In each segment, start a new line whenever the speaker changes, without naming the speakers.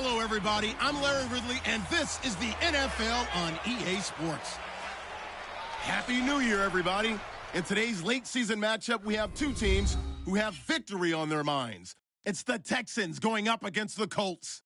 Hello, everybody. I'm Larry Ridley, and this is the NFL on EA Sports. Happy New Year, everybody. In today's late-season matchup, we have two teams who have victory on their minds. It's the Texans going up against the Colts.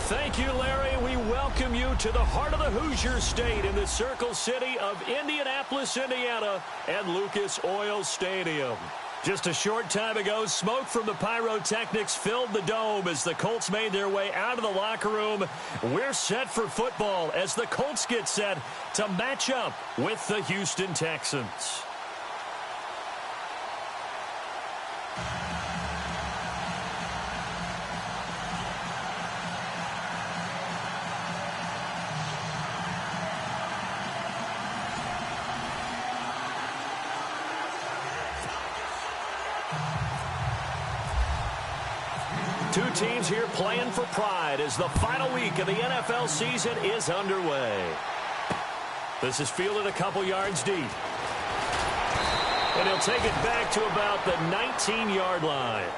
Thank you, Larry. We welcome you to the heart of the Hoosier State in the Circle City of Indianapolis, Indiana, and Lucas Oil Stadium. Just a short time ago, smoke from the pyrotechnics filled the dome as the Colts made their way out of the locker room. We're set for football as the Colts get set to match up with the Houston Texans. Two teams here playing for pride as the final week of the NFL season is underway. This is fielded a couple yards deep. And he'll take it back to about the 19-yard line.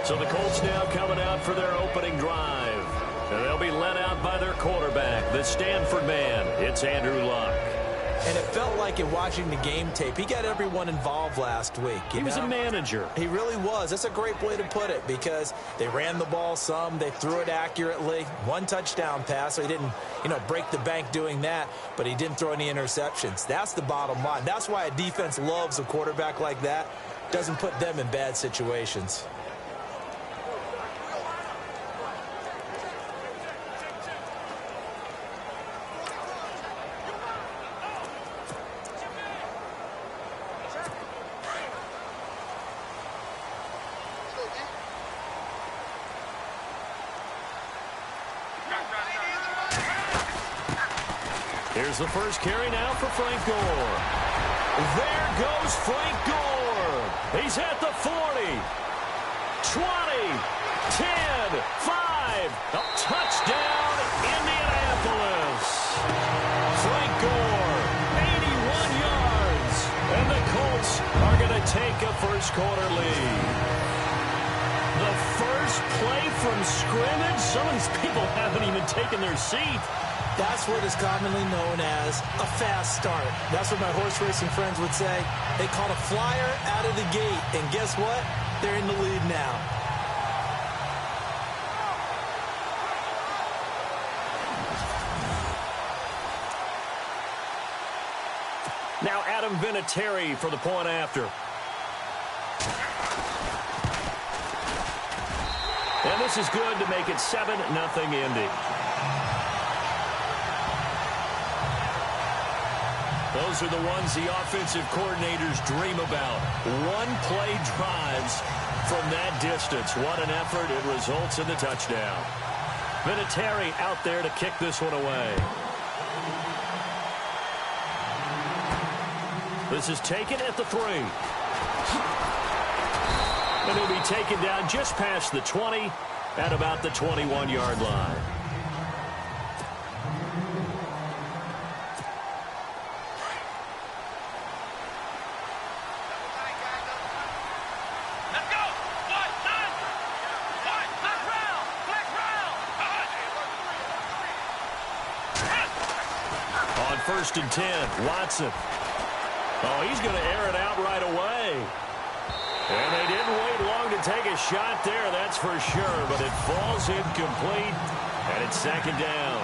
So the Colts now coming out for their opening drive. And they'll be led out by their quarterback, the Stanford man. It's Andrew Luck.
And it felt like in watching the game tape, he got everyone involved last week.
He was a manager.
He really was. That's a great way to put it because they ran the ball some. They threw it accurately. One touchdown pass, so he didn't, break the bank doing that, but he didn't throw any interceptions. That's the bottom line. That's why a defense loves a quarterback like that. Doesn't put them in bad situations.
Here's the first carry now for Frank Gore. There goes Frank Gore. He's at the 40, 20, 10, 5. A touchdown, Indianapolis. Frank Gore, 81 yards. And the Colts are going to take a first-quarter lead. The first play from scrimmage. Some of these people haven't even taken their seat.
That's what is commonly known as a fast start. That's what my horse racing friends would say. They caught a flyer out of the gate, and guess what? They're in the lead now.
Now Adam Vinatieri for the point after. And this is good to make it 7-0 Indy. Those are the ones the offensive coordinators dream about. One-play drives from that distance. What an effort. It results in the touchdown. Vinatieri out there to kick this one away. This is taken at the 3. And he'll be taken down just past the 20 at about the 21-yard line. First and 10, Watson. Oh, he's going to air it out right away. And they didn't wait long to take a shot there, that's for sure. But it falls incomplete, and it's second down.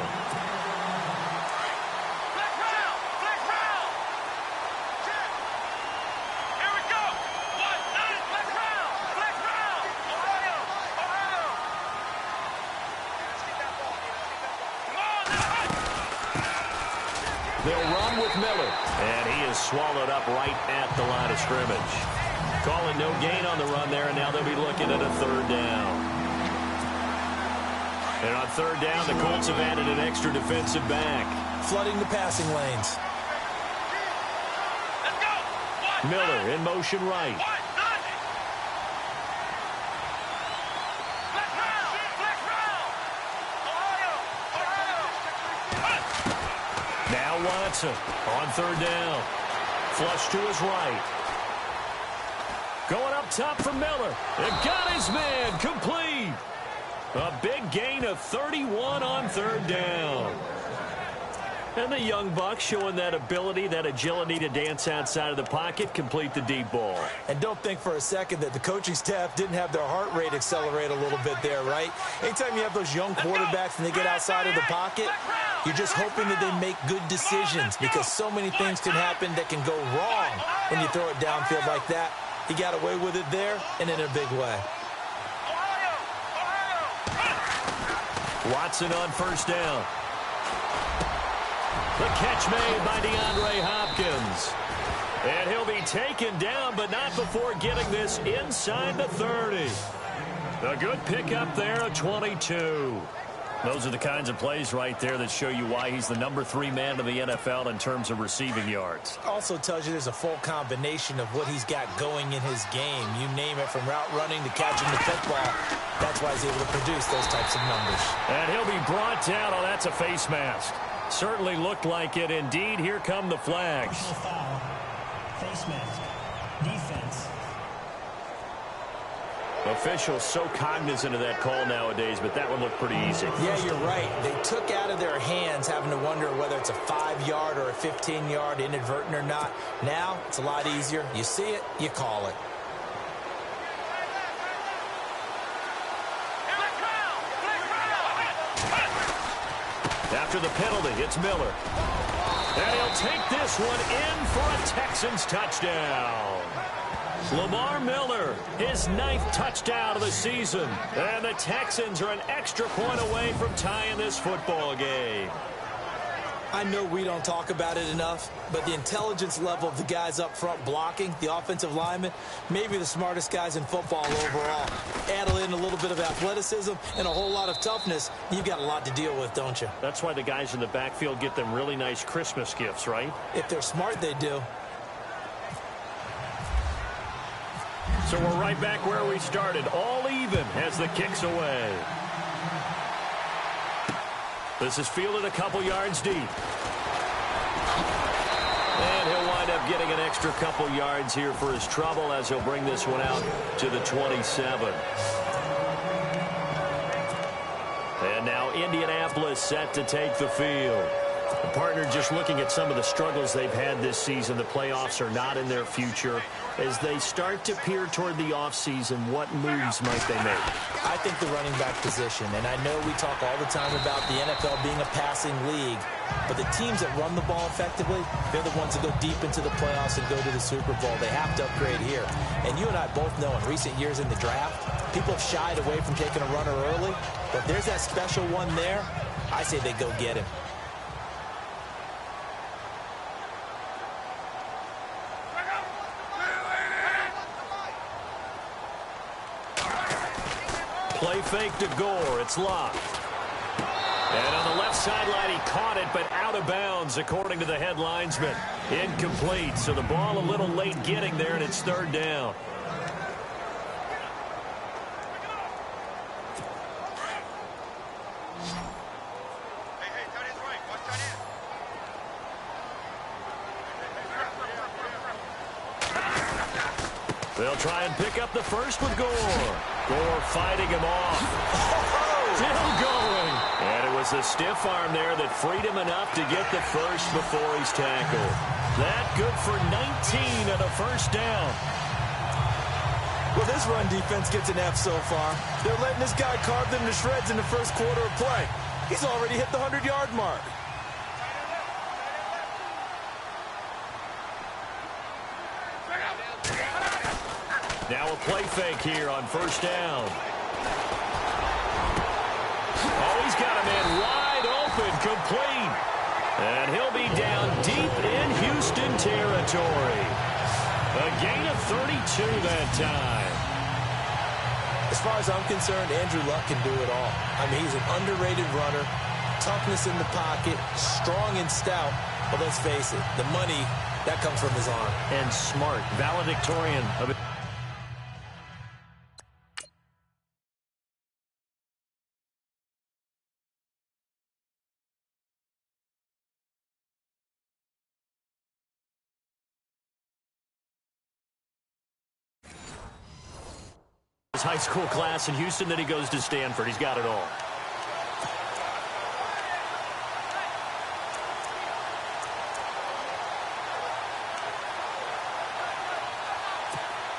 Here we go. 1-9, flex round. Ohio.
They'll run with Miller, and he is swallowed up right at the line of scrimmage. Calling no gain on the run there, and now they'll be looking at a third down. And on third down, the Colts have added an extra defensive back.
Flooding the passing lanes.
Let's go.
Miller in motion right. Now Watson on third down. flush to his right. Going up top for Miller. It got his man complete. A big gain of 31 on third down. And the young buck showing that ability, that agility to dance outside of the pocket, complete the deep ball.
And don't think for a second that the coaching staff didn't have their heart rate accelerate a little bit there, right? Anytime you have those young quarterbacks and they get outside of the pocket, you're just hoping that they make good decisions because so many things can happen that can go wrong when you throw it downfield like that. He got away with it there and in a big way.
Watson on first down. The catch made by DeAndre Hopkins. And he'll be taken down, but not before getting this inside the 30. A good pickup there, a 22. Those are the kinds of plays right there that show you why he's the number 3 man in the NFL in terms of receiving yards.
Also tells you there's a full combination of what he's got going in his game. You name it, from route running to catching the football. That's why he's able to produce those types of numbers.
And he'll be brought down. Oh, that's a face mask. Certainly looked like it. Indeed, here come the flags.
Foul. Face mask. Defense.
Officials so cognizant of that call nowadays, but that one looked pretty easy.
Yeah, you're right. They took out of their hands having to wonder whether it's a 5-yard or a 15-yard, inadvertent or not. Now, it's a lot easier. You see it, you call it.
After the penalty, it's Miller. And he'll take this one in for a Texans touchdown. Lamar Miller, his 9th touchdown of the season. And the Texans are an extra point away from tying this football game.
I know we don't talk about it enough, but the intelligence level of the guys up front blocking, the offensive linemen, maybe the smartest guys in football overall. Add in a little bit of athleticism and a whole lot of toughness, you've got a lot to deal with, don't you?
That's why the guys in the backfield get them really nice Christmas gifts, right?
If they're smart, they do.
So we're right back where we started, all even as the kick's away. This is fielded a couple yards deep. And he'll wind up getting an extra couple yards here for his trouble as he'll bring this one out to the 27. And now Indianapolis set to take the field. The partner just looking at some of the struggles they've had this season. The playoffs are not in their future. As they start to peer toward the offseason, what moves might they make?
I think the running back position, and I know we talk all the time about the NFL being a passing league, but the teams that run the ball effectively, they're the ones that go deep into the playoffs and go to the Super Bowl. They have to upgrade here. And you and I both know in recent years in the draft, people have shied away from taking a runner early, but if there's that special one there, I say they go get him.
Play fake to Gore. It's locked. And on the left sideline, he caught it, but out of bounds, according to the head linesman. Incomplete. So the ball a little late getting there, and it's third down. They'll try and pick up the first with Gore. Gore fighting him off. Still going. And it was a stiff arm there that freed him enough to get the first before he's tackled. That good for 19 and a first down.
Well, this run defense gets an F so far. They're letting this guy carve them to shreds in the first quarter of play. He's already hit the 100-yard mark.
Now a play fake here on first down. Oh, he's got a man wide open, complete. And he'll be down deep in Houston territory. A gain of 32 that time.
As far as I'm concerned, Andrew Luck can do it all. I mean, he's an underrated runner, toughness in the pocket, strong and stout. But let's face it, the money, that comes from his arm.
And smart, valedictorian of it. his high school class in Houston, then he goes to Stanford. He's got it all.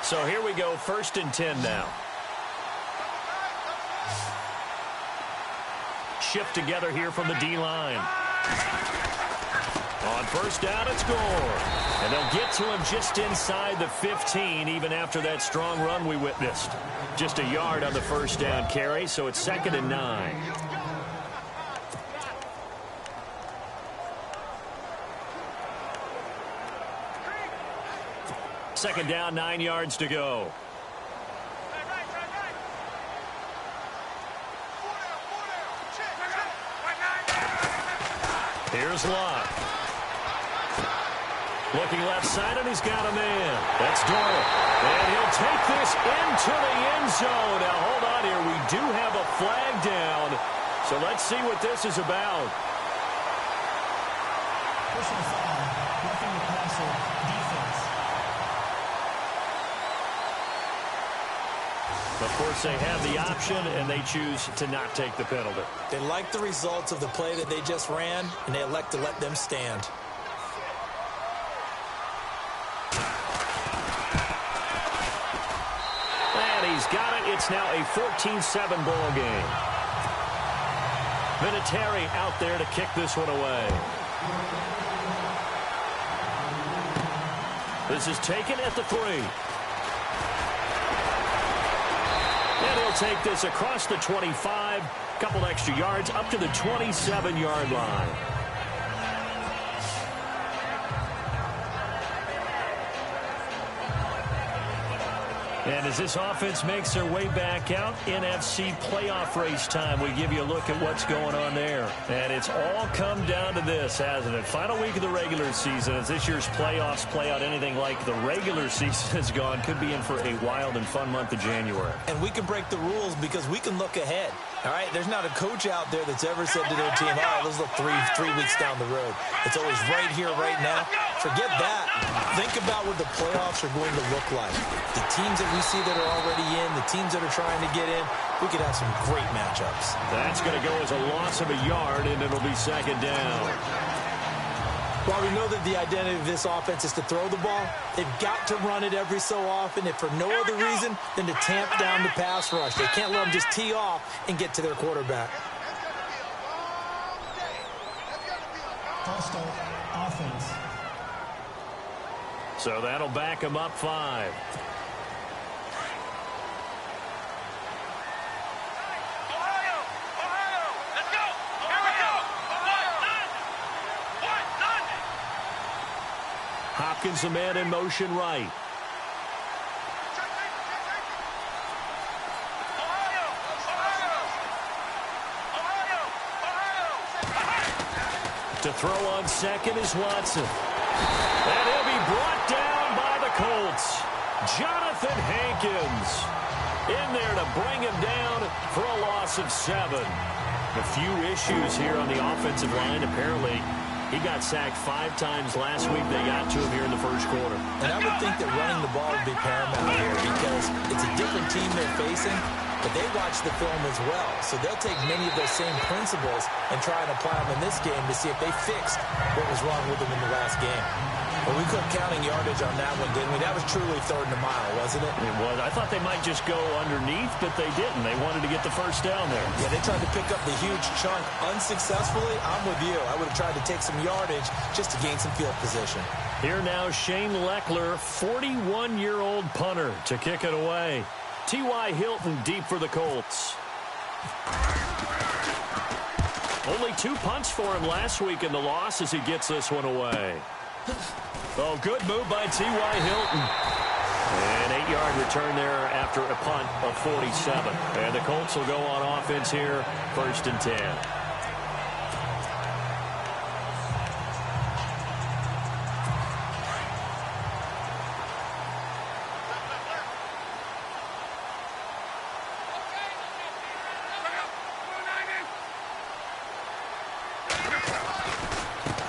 So here we go, 1st and 10 now. Shift together here from the D-line. On 1st down, it's Gore. And they'll get to him just inside the 15, even after that strong run we witnessed. Just a yard on the 1st down carry, so it's 2nd and 9. Second down, 9 yards to go. Here's Locke. Looking left side, and he's got a man. That's Doyle. And he'll take this into the end zone. Now, hold on here. We do have a flag down. So let's see what this is about.
Personal foul, roughing the passer, defense.
Of course, they have the option, and they choose to not take the penalty.
They like the results of the play that they just ran, and they elect to let them stand.
And he's got it. It's now a 14-7 ball game. Vinatieri out there to kick this one away. This is taken at the 3. And he'll take this across the 25, couple extra yards, up to the 27-yard line. And as this offense makes their way back out, NFC playoff race time, we give you a look at what's going on there. And it's all come down to this, hasn't it? Final week of the regular season. As this year's playoffs play out anything like the regular season has gone, could be in for a wild and fun month of January.
And we can break the rules because we can look ahead. All right, there's not a coach out there that's ever said to their team, all right, let's look three weeks down the road. It's always right here, right now. Forget that. Think about what the playoffs are going to look like. The teams that we see that are already in, the teams that are trying to get in, we could have some great matchups.
That's going to go as a loss of a yard, and it'll be 2nd down.
While we know that the identity of this offense is to throw the ball, they've got to run it every so often, if for no other reason than to tamp down the pass rush. They can't let them just tee off and get to their quarterback.
False start, offense.
So that'll back them up 5. Hopkins, a man in motion right. To throw on 2nd is Watson. And he'll be brought down by the Colts. Jonathan Hankins in there to bring him down for a loss of 7. A few issues here on the offensive line. Apparently, he got sacked 5 times last week. They got to him here in the 1st quarter.
And I would think that running the ball would be paramount here because it's a different team they're facing, but they watch the film as well. So they'll take many of those same principles and try and apply them in this game to see if they fixed what was wrong with them in the last game. But we couldn't counting yardage on that one, didn't we? That was truly 3rd and a mile, wasn't it?
It was. I thought they might just go underneath, but they didn't. They wanted to get the 1st down there.
Yeah, they tried to pick up the huge chunk unsuccessfully. I'm with you. I would have tried to take some yardage just to gain some field position. Here
now, Shane Leckler, 41-year-old punter to kick it away. T.Y. Hilton deep for the Colts. Only 2 punts for him last week in the loss as he gets this one away. Oh, good move by T.Y. Hilton. An 8-yard return there after a punt of 47. And the Colts will go on offense here, 1st and 10.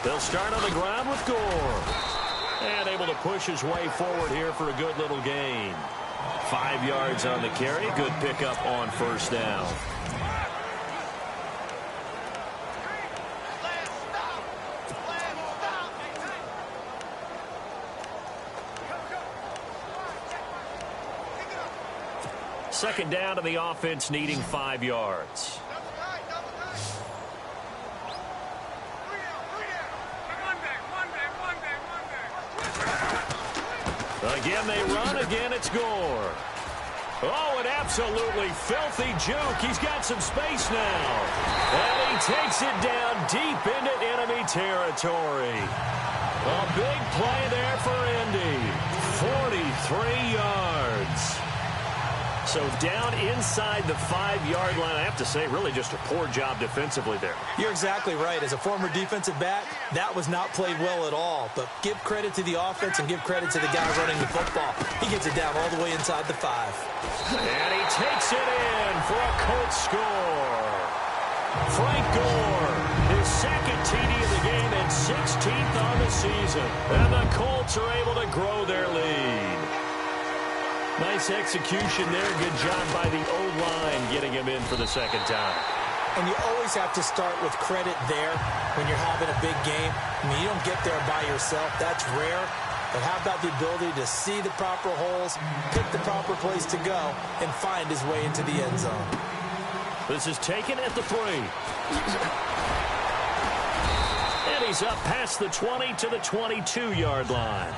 They'll start on the ground with Gore. And able to push his way forward here for a good little gain. 5 yards on the carry. Good pickup on first down. Second down to the offense, needing 5 yards. Again, they run. Again, it's Gore. Oh, an absolutely filthy juke. He's got some space now. And he takes it down deep into enemy territory. A big play there for Indy. 43 yards. So down inside the 5-yard line. I have to say, really just a poor job defensively there.
You're exactly right. As a former defensive back, that was not played well at all. But give credit to the offense and give credit to the guy running the football. He gets it down all the way inside the 5.
And he takes it in for a Colts score. Frank Gore, his second TD of the game and 16th on the season. And the Colts are able to grow their lead. Nice execution there. Good job by the O-line getting him in for the second time.
And you always have to start with credit there when you're having a big game. I mean, you don't get there by yourself. That's rare. But how about the ability to see the proper holes, pick the proper place to go, and find his way into the end zone?
This is taken at the 3. And he's up past the 20 to the 22-yard line.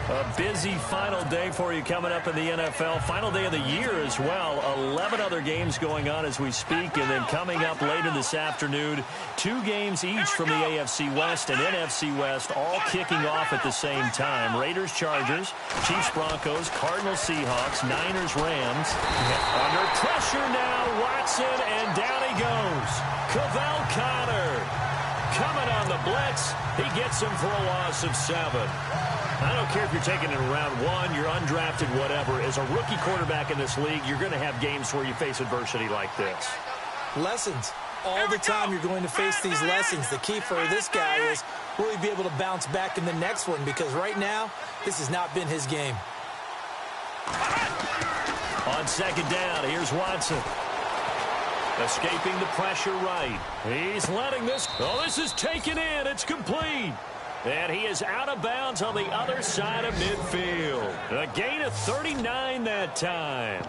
A busy final day for you coming up in the NFL. Final day of the year as well. 11 other games going on as we speak. And then coming up later this afternoon, 2 games each from the AFC West and NFC West, all kicking off at the same time. Raiders, Chargers, Chiefs, Broncos, Cardinals, Seahawks, Niners, Rams. Under pressure now, Watson, and down he goes. Cavell Connor coming on the blitz. He gets him for a loss of 7. I don't care if you're taking it in round 1, you're undrafted, whatever. As a rookie quarterback in this league, you're going to have games where you face adversity like this.
Lessons. All the time you're going to face these lessons. The key for this guy is will he be able to bounce back in the next one? Because right now, this has not been his game.
On second down, here's Watson. Escaping the pressure right. He's letting this. Oh, this is taken in. It's complete. And he is out of bounds on the other side of midfield. A gain of 39 that time.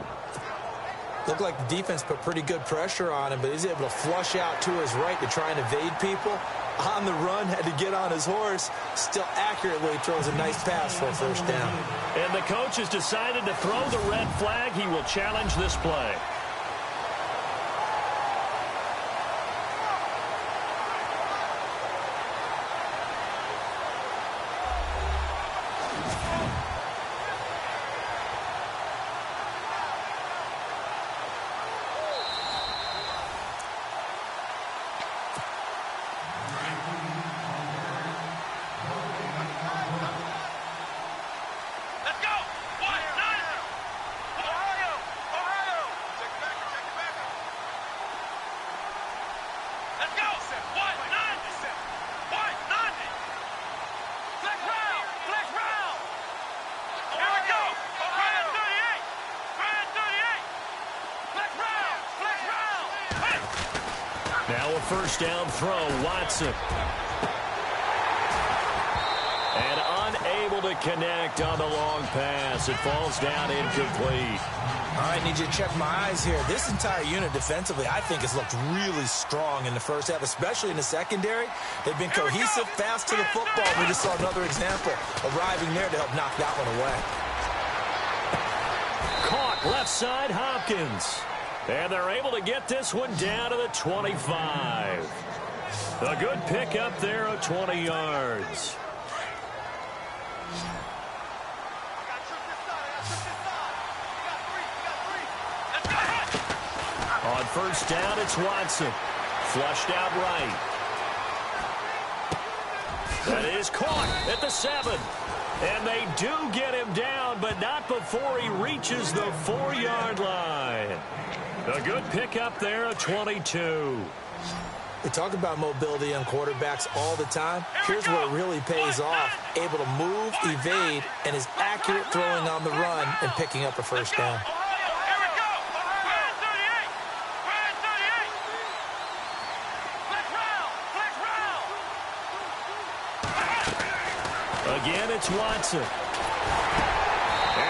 Looked like the defense put pretty good pressure on him, but he's able to flush out to his right to try and evade people. On the run, had to get on his horse. Still accurately throws a nice pass for a first down.
And the coach has decided to throw the red flag. He will challenge this play. Now a first down throw, Watson. And unable to connect on the long pass. It falls down incomplete.
All right, need you to check my eyes here. This entire unit defensively, I think, has looked really strong in the first half, especially in the secondary. They've been cohesive, fast to the football. We just saw another example arriving there to help knock that one away.
Caught left side, Hopkins. And they're able to get this one down to the 25. A good pickup there of 20 yards. On first down, it's Watson. Flushed out right. That is caught at the 7. And they do get him down, but not before he reaches the 4-yard line. A good pickup there, a 22.
We talk about mobility on quarterbacks all the time. Here's where it really pays off. Able to move, evade, and is accurate throwing on the run and picking up a first down.
Again, it's Watson. And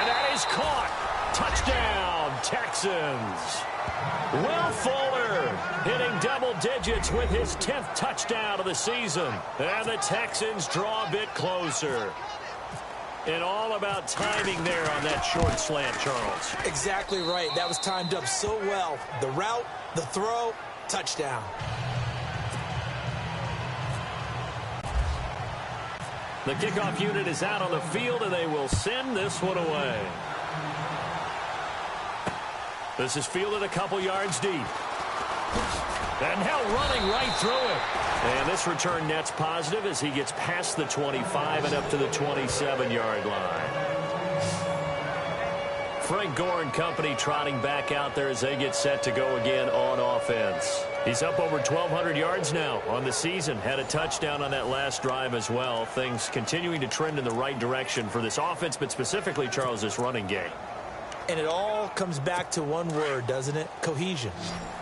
that is caught. Touchdown, Texans. Will Fuller hitting double digits with his 10th touchdown of the season. And the Texans draw a bit closer. And all about timing there on that short slant, Charles.
Exactly right. That was timed up so well. The route, the throw, touchdown.
The kickoff unit is out on the field, and they will send this one away. This is fielded a couple yards deep. And now running right through it. And this return net's positive as he gets past the 25 and up to the 27-yard line. Frank Gore and company trotting back out there as they get set to go again on offense. He's up over 1,200 yards now on the season. Had a touchdown on that last drive as well. Things continuing to trend in the right direction for this offense, but specifically, Charles, this running game.
And it all comes back to one word, doesn't it? Cohesion.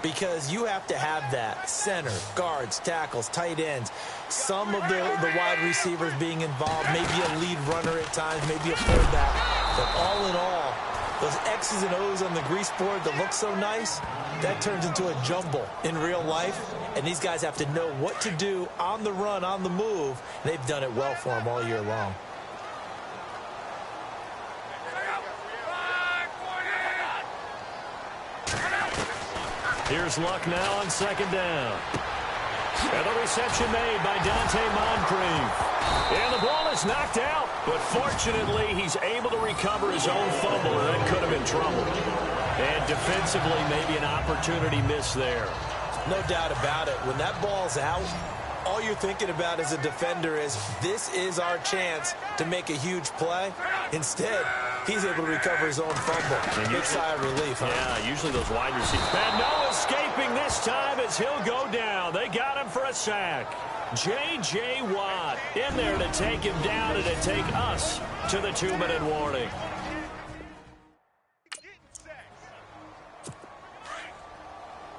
Because you have to have that. Center, guards, tackles, tight ends. Some of the wide receivers being involved. Maybe a lead runner at times. Maybe a fullback. But all in all, those X's and O's on the grease board that look so nice, that turns into a jumble in real life. And these guys have to know what to do on the run, on the move. And they've done it well for them all year long.
Here's Luck now on second down. And the reception made by Dante Moncrief. And the ball is knocked out. But fortunately, he's able to recover his own fumble, and that could have been trouble. And defensively, maybe an opportunity missed there.
No doubt about it. When that ball's out, all you're thinking about as a defender is, this is our chance to make a huge play. Instead, he's able to recover his own fumble. Big sigh of relief, huh?
Yeah, usually those wide receivers. And no escaping this time as he'll go down. They got him for a sack. J.J. Watt in there to take him down and to take us to the 2-minute warning.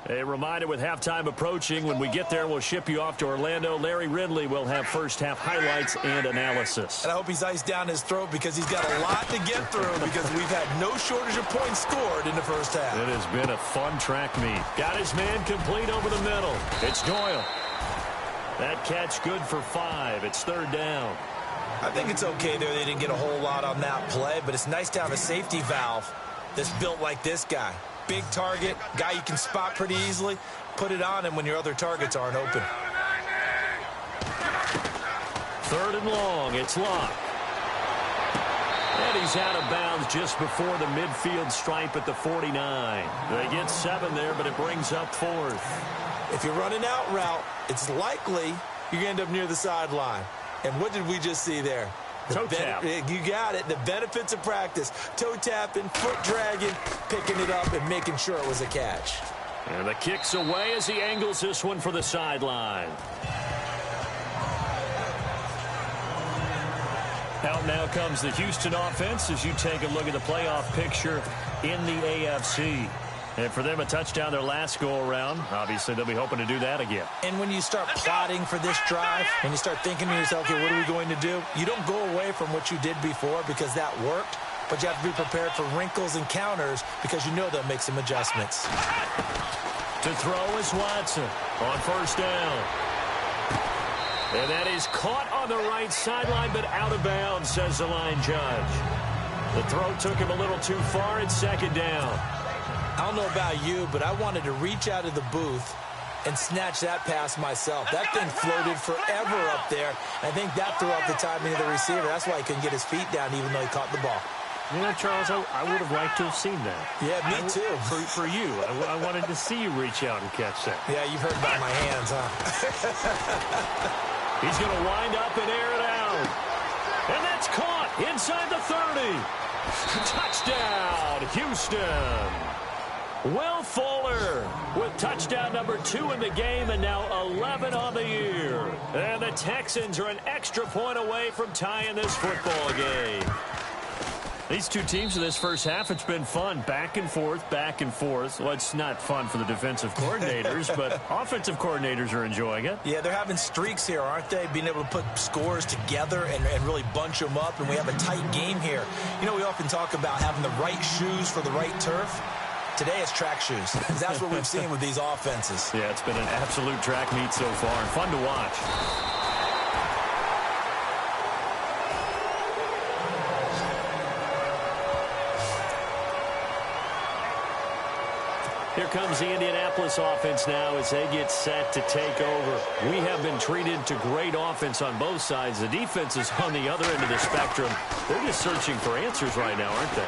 A reminder with halftime approaching, when we get there, we'll ship you off to Orlando. Larry Ridley will have first-half highlights and analysis.
And I hope he's iced down his throat because he's got a lot to get through because we've had no shortage of points scored in the first half.
It has been a fun track meet. Got his man complete over the middle. It's Doyle. That catch good for 5. It's third down.
I think it's okay there. They didn't get a whole lot on that play, but it's nice to have a safety valve that's built like this guy. Big target, guy you can spot pretty easily. Put it on him when your other targets aren't open.
Third and long, it's Luck. And he's out of bounds just before the midfield stripe at the 49. They get 7 there, but it brings up 4th.
If you're running out route, it's likely you're going to end up near the sideline. And what did we just see there?
Toe tap.
You got it. The benefits of practice. Toe tapping, foot dragging, picking it up, and making sure it was a catch.
And the kick's away as he angles this one for the sideline. Out now comes the Houston offense as you take a look at the playoff picture in the AFC. And for them, a touchdown their last go-around. Obviously, they'll be hoping to do that again.
And when you start plotting for this drive, when you start thinking to yourself, okay, what are we going to do? You don't go away from what you did before because that worked, but you have to be prepared for wrinkles and counters because you know they'll make some adjustments.
To throw is Watson on first down. And that is caught on the right sideline, but out of bounds, says the line judge. The throw took him a little too far. It's second down.
I don't know about you, but I wanted to reach out of the booth and snatch that pass myself. That thing floated forever up there. I think that threw off the timing of the receiver. That's why he couldn't get his feet down even though he caught the ball.
You know, Charles, I would have liked to have seen that.
Yeah, me too.
For you. I wanted to see you reach out and catch that.
Yeah, you've heard about my hands, huh?
He's going to wind up and air it out. And that's caught inside the 30. Touchdown, Houston. Will Fuller with touchdown number 2 in the game and now 11 on the year. And the Texans are an extra point away from tying this football game. These two teams in this first half, it's been fun. Back and forth, back and forth. Well, it's not fun for the defensive coordinators, but offensive coordinators are enjoying it.
Yeah, they're having streaks here, aren't they? Being able to put scores together and really bunch them up, and we have a tight game here. You know, we often talk about having the right shoes for the right turf. Today it's track shoes. That's what we've seen with these offenses.
Yeah, it's been an absolute track meet so far, and fun to watch. Here comes the Indianapolis offense now as they get set to take over. We have been treated to great offense on both sides. The defense is on the other end of the spectrum. They're just searching for answers right now, aren't they?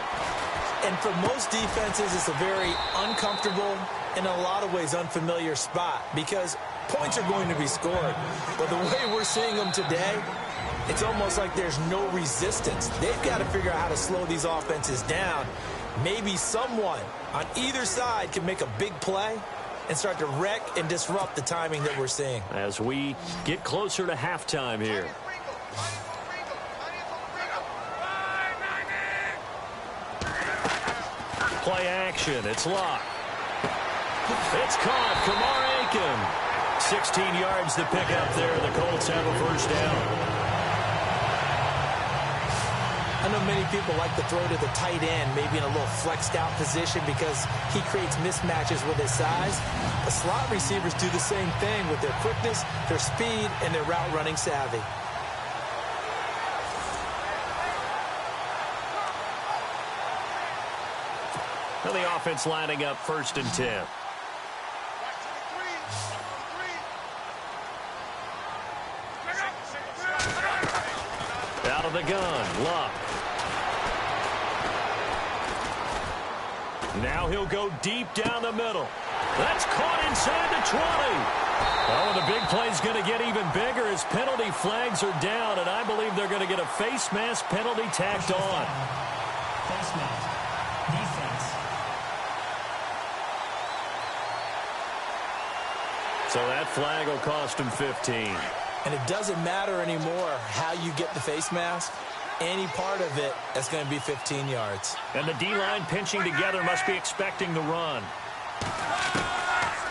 And for most defenses, it's a very uncomfortable and in a lot of ways unfamiliar spot because points are going to be scored. But the way we're seeing them today, it's almost like there's no resistance. They've got to figure out how to slow these offenses down. Maybe someone on either side can make a big play and start to wreck and disrupt the timing that we're seeing.
As we get closer to halftime here. Play action. It's locked. It's caught. Kamar Aiken. 16 yards to pick up there. The Colts have a first down.
I know many people like to throw to the tight end, maybe in a little flexed out position because he creates mismatches with his size. The slot receivers do the same thing with their quickness, their speed, and their route running savvy.
Now the offense lining up 1st and 10. Out of the gun, Luck. Now he'll go deep down the middle. That's caught inside the 20. Oh, and the big play's going to get even bigger as penalty flags are down, and I believe they're going to get a face mask penalty tacked on.
Face mask. Defense.
So that flag will cost him 15.
And it doesn't matter anymore how you get the face mask. Any part of it is going to be 15 yards.
And the D-line pinching together must be expecting the run.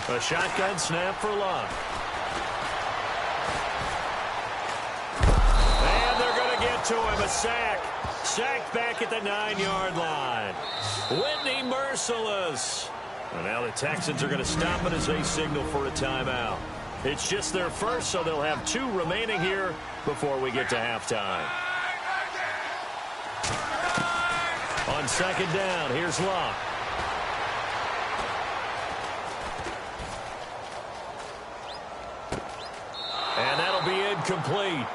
A shotgun snap for Luck. And they're going to get to him. A sack. Sacked back at the 9-yard line. Whitney merciless. And now the Texans are going to stop it as they signal for a timeout. It's just their first, so they'll have 2 remaining here before we get to halftime. On 2nd down, here's Luck. And that'll be incomplete.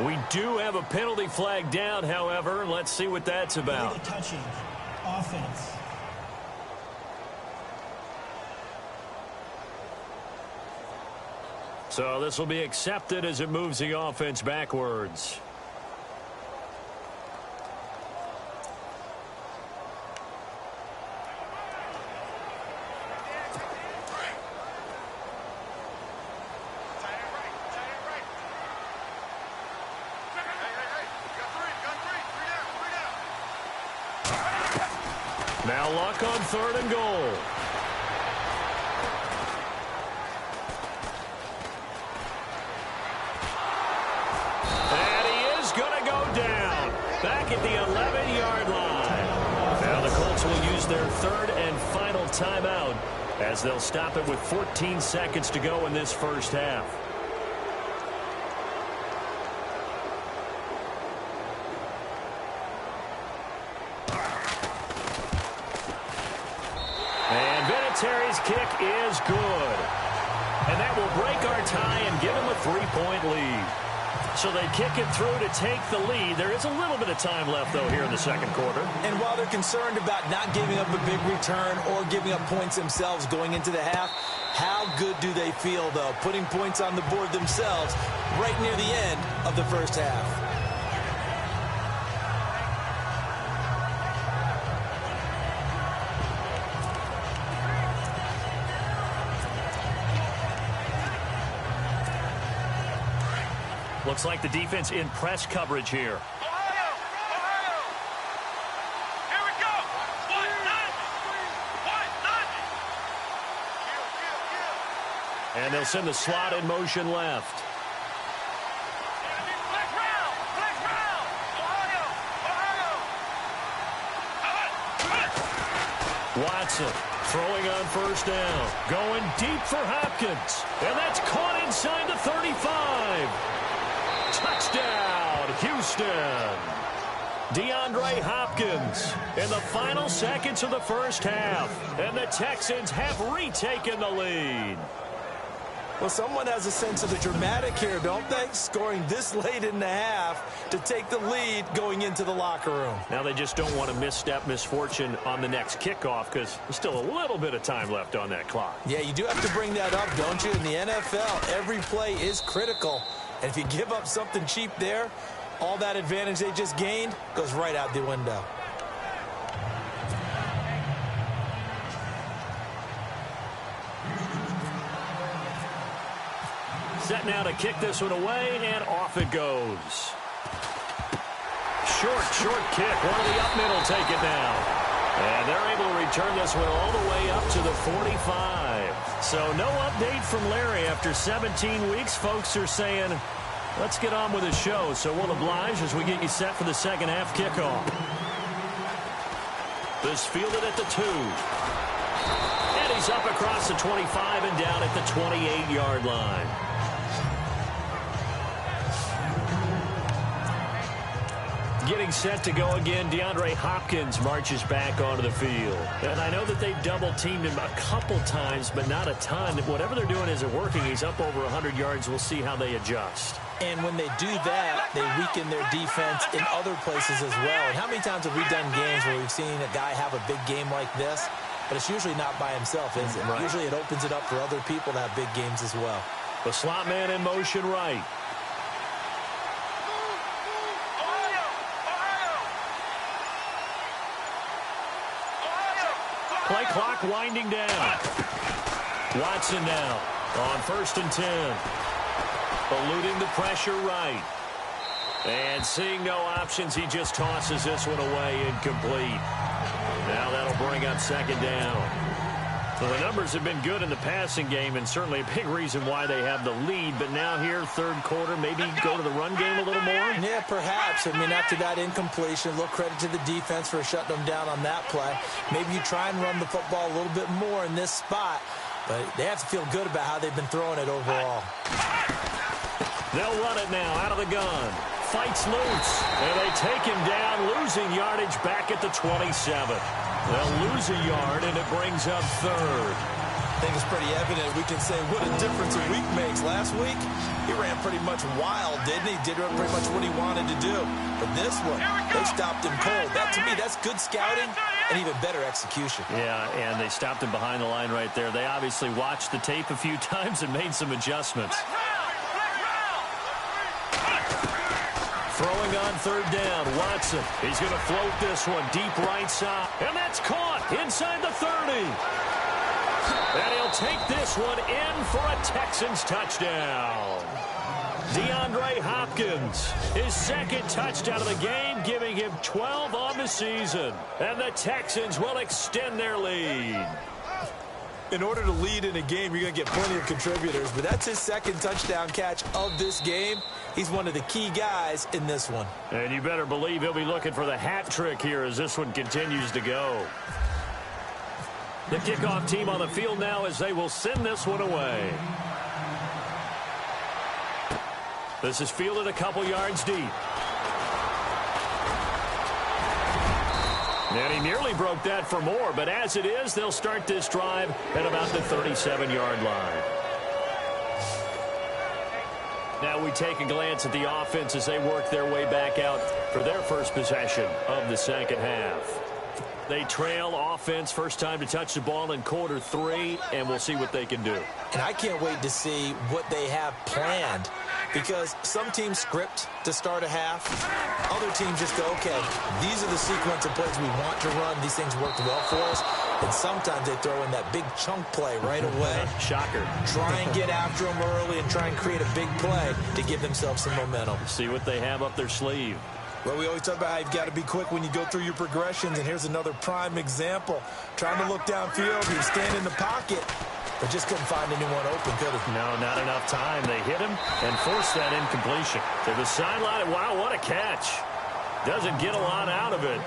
We do have a penalty flag down, however. Let's see what that's about.
Touching. Offense.
So this will be accepted as it moves the offense backwards. Now Luck on 3rd and goal. And he is going to go down. Back at the 11-yard line. Now the Colts will use their 3rd and final timeout as they'll stop it with 14 seconds to go in this first half. Terry's kick is good. And that will break our tie and give him a 3-point lead. So they kick it through to take the lead. There is a little bit of time left, though, here in the 2nd quarter.
And while they're concerned about not giving up a big return or giving up points themselves going into the half, how good do they feel, though, putting points on the board themselves right near the end of the first half?
Looks like the defense in press coverage here.
Ohio! Ohio! Here we go! 1-0!
And they'll send the slot in motion left.
Flex round! Flex round! Ohio! Ohio!
Watson throwing on first down. Going deep for Hopkins. And that's caught inside the 35. Touchdown, Houston. DeAndre Hopkins in the final seconds of the first half. And the Texans have retaken the lead.
Well, someone has a sense of the dramatic here, don't they? Scoring this late in the half to take the lead going into the locker room.
Now they just don't want to misfortune on the next kickoff because there's still a little bit of time left on that clock.
Yeah, you do have to bring that up, don't you? In the NFL, every play is critical. And if you give up something cheap there, all that advantage they just gained goes right out the window.
Set now to kick this one away, and off it goes. Short kick. One of the up middle take it down. And they're able to return this one all the way up to the 45. So no update from Larry after 17 weeks. Folks are saying, let's get on with the show. So we'll oblige as we get you set for the second half kickoff. This fielded at the 2. And he's up across the 25 and down at the 28-yard line. Getting set to go again, DeAndre Hopkins marches back onto the field. And I know that they've double-teamed him a couple times, but not a ton. Whatever they're doing isn't working. He's up over 100 yards. We'll see how they adjust.
And when they do that, they weaken their defense in other places as well. And how many times have we done games where we've seen a guy have a big game like this? But it's usually not by himself, is it? Right. Usually it opens it up for other people to have big games as well.
The slot man in motion right. Play clock winding down. Watson now on 1st and 10. Eluding the pressure right. And seeing no options, he just tosses this one away incomplete. Now that'll bring up 2nd down. So the numbers have been good in the passing game, and certainly a big reason why they have the lead. But now here, 3rd quarter, maybe go to the run game a little more?
Yeah, perhaps. I mean, after that incompletion, a little credit to the defense for shutting them down on that play. Maybe you try and run the football a little bit more in this spot, but they have to feel good about how they've been throwing it overall.
They'll run it now out of the gun. Fights loose, and they take him down, losing yardage back at the 27. They'll lose a yard, and it brings up 3rd.
I think it's pretty evident. We can say what a difference a week makes. Last week, he ran pretty much wild, didn't he? Did pretty much what he wanted to do. But this one, they stopped him cold. That, to me, that's good scouting and even better execution.
Yeah, and they stopped him behind the line right there. They obviously watched the tape a few times and made some adjustments. Throwing on 3rd down, Watson. He's going to float this one deep right side. And that's caught inside the 30. And he'll take this one in for a Texans touchdown. DeAndre Hopkins, his 2nd touchdown of the game, giving him 12 on the season. And the Texans will extend their lead.
In order to lead in a game, you're going to get plenty of contributors, but that's his 2nd touchdown catch of this game. He's one of the key guys in this one.
And you better believe he'll be looking for the hat trick here as this one continues to go. The kickoff team on the field now as they will send this one away. This is fielded a couple yards deep. And he nearly broke that for more, but as it is, they'll start this drive at about the 37-yard line. Now we take a glance at the offense as they work their way back out for their first possession of the second half. They trail offense first time to touch the ball in quarter 3, and we'll see what they can do.
And I can't wait to see what they have planned, because some teams script to start a half. Other teams just go, okay, these are the sequence of plays we want to run. These things worked well for us. And sometimes they throw in that big chunk play right away.
Shocker.
Try and get after them early and try and create a big play to give themselves some momentum.
See what they have up their sleeve.
Well, we always talk about how you've got to be quick when you go through your progressions, and here's another prime example. Trying to look downfield, he was standing in the pocket, but just couldn't find anyone open, could he?
No, not enough time. They hit him and forced that incompletion. To the sideline, wow, what a catch. Doesn't get a lot out of it,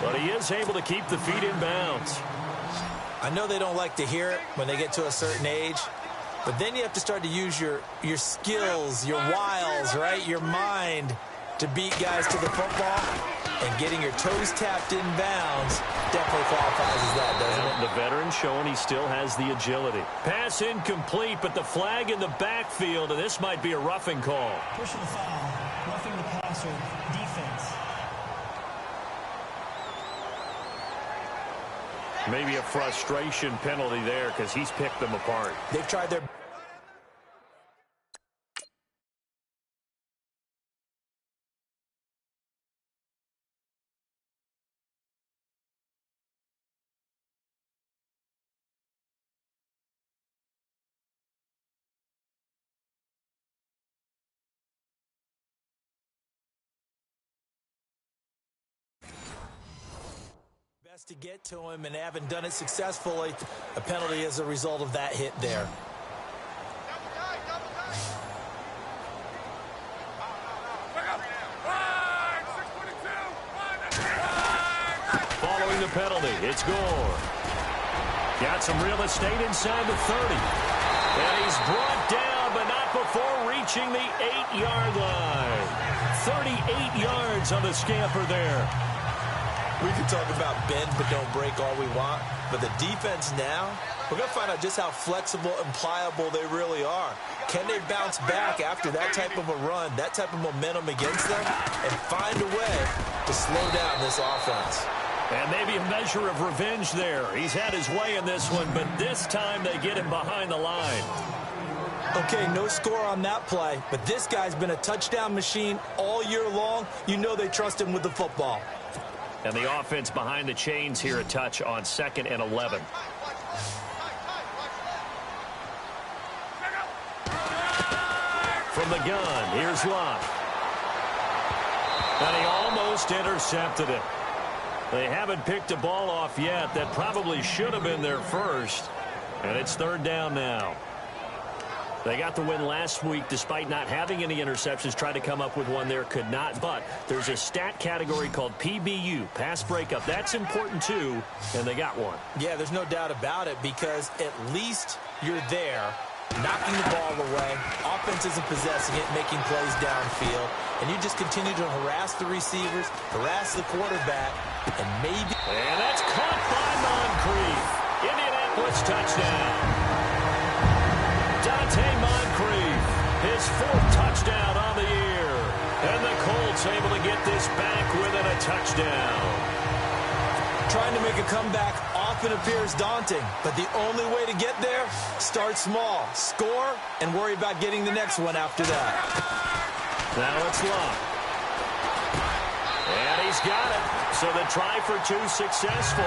but he is able to keep the feet in bounds.
I know they don't like to hear it when they get to a certain age, but then you have to start to use your skills, your wiles, right, your mind to beat guys to the football, and getting your toes tapped in bounds definitely qualifies as that, doesn't it?
The veteran showing he still has the agility. Pass incomplete, but the flag in the backfield, and this might be a roughing call.
Personal foul, roughing the passer, defense.
Maybe a frustration penalty there because he's picked them apart.
They've tried their... to get to him, and haven't done it successfully. A penalty as a result of that hit there.
Following the penalty, it's Gore. Got some real estate inside the 30. And he's brought down, but not before reaching the 8-yard line. 38 yards on the scamper there.
We can talk about bend but don't break all we want, but the defense now, we're going to find out just how flexible and pliable they really are. Can they bounce back after that type of a run, that type of momentum against them, and find a way to slow down this offense?
And maybe a measure of revenge there. He's had his way in this one, but this time they get him behind the line.
Okay, no score on that play, but this guy's been a touchdown machine all year long. You know they trust him with the football.
And the offense behind the chains here, a touch on 2nd and 11. From the gun, here's Locke. And he almost intercepted it. They haven't picked a ball off yet. That probably should have been their first. And it's 3rd down now. They got the win last week despite not having any interceptions. Tried to come up with one there, could not. But there's a stat category called PBU, pass breakup. That's important too, and they got one.
Yeah, there's no doubt about it, because at least you're there, knocking the ball away. Offense isn't possessing it, making plays downfield. And you just continue to harass the receivers, harass the quarterback, and maybe...
And that's caught by Moncrief. Indianapolis touchdown. Dante Moncrief, his 4th touchdown on the year. And the Colts able to get this back within a touchdown.
Trying to make a comeback often appears daunting, but the only way to get there, start small, score, and worry about getting the next one after that.
Now it's Locke. And he's got it. So the try for 2 successful.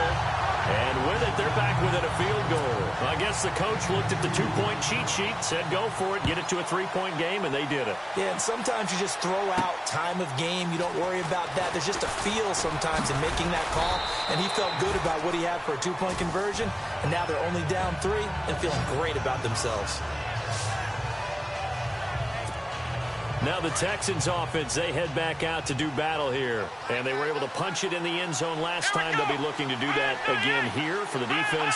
And with it, they're back within a field goal. I guess the coach looked at the 2-point cheat sheet, said go for it, get it to a 3-point game, and they did it.
Yeah, and sometimes you just throw out time of game. You don't worry about that. There's just a feel sometimes in making that call, and he felt good about what he had for a 2-point conversion, and now they're only down 3 and feeling great about themselves.
Now the Texans offense, they head back out to do battle here. And they were able to punch it in the end zone last time. They'll be looking to do that again here for the defense.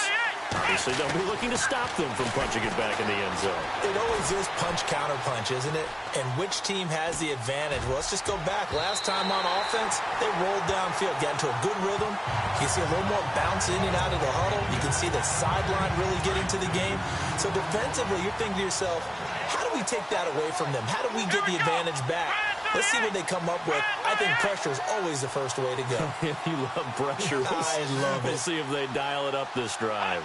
Obviously, they'll be looking to stop them from punching it back in the end zone.
It always is punch-counter-punch, isn't it? And which team has the advantage? Well, let's just go back. Last time on offense, they rolled downfield, got into a good rhythm. You can see a little more bounce in and out of the huddle. You can see the sideline really getting to the game. So defensively, you're thinking to yourself, how do we take that away from them? How do we get the advantage back? Let's see what they come up with. I think pressure is always the first way to go.
You love pressure.
I love it.
We'll see if they dial it up this drive.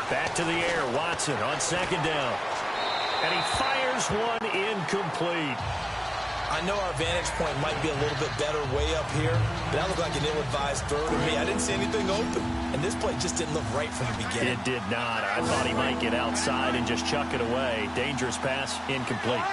Back to the air, Watson on second down. And he fires one incomplete.
I know our vantage point might be a little bit better way up here, but that looked like an ill-advised throw to me. I didn't see anything open, and this play just didn't look right from the beginning.
It did not. I thought he might get outside and just chuck it away. Dangerous pass, incomplete.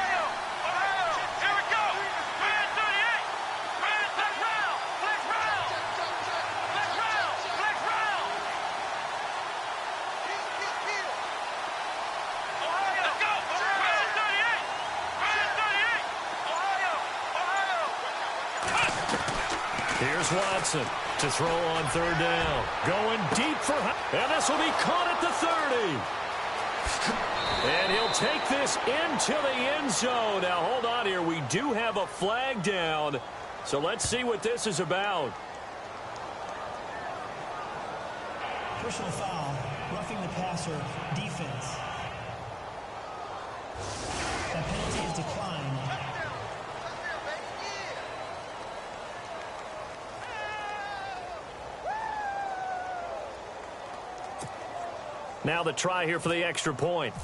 Here's Watson to throw on third down. Going deep for... And this will be caught at the 30. And he'll take this into the end zone. Now, hold on here. We do have a flag down. So let's see what this is about.
Personal foul, roughing the passer, defense. That penalty is declined.
Now the try here for the extra point.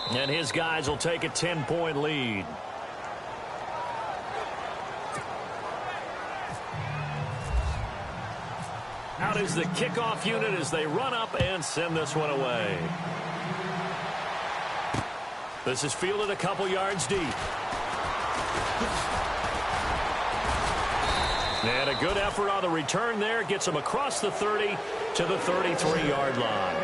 And his guys will take a 10-point lead. Out is the kickoff unit as they run up and send this one away. This is fielded a couple yards deep. And a good effort on the return there. Gets him across the 30 to the 33-yard line.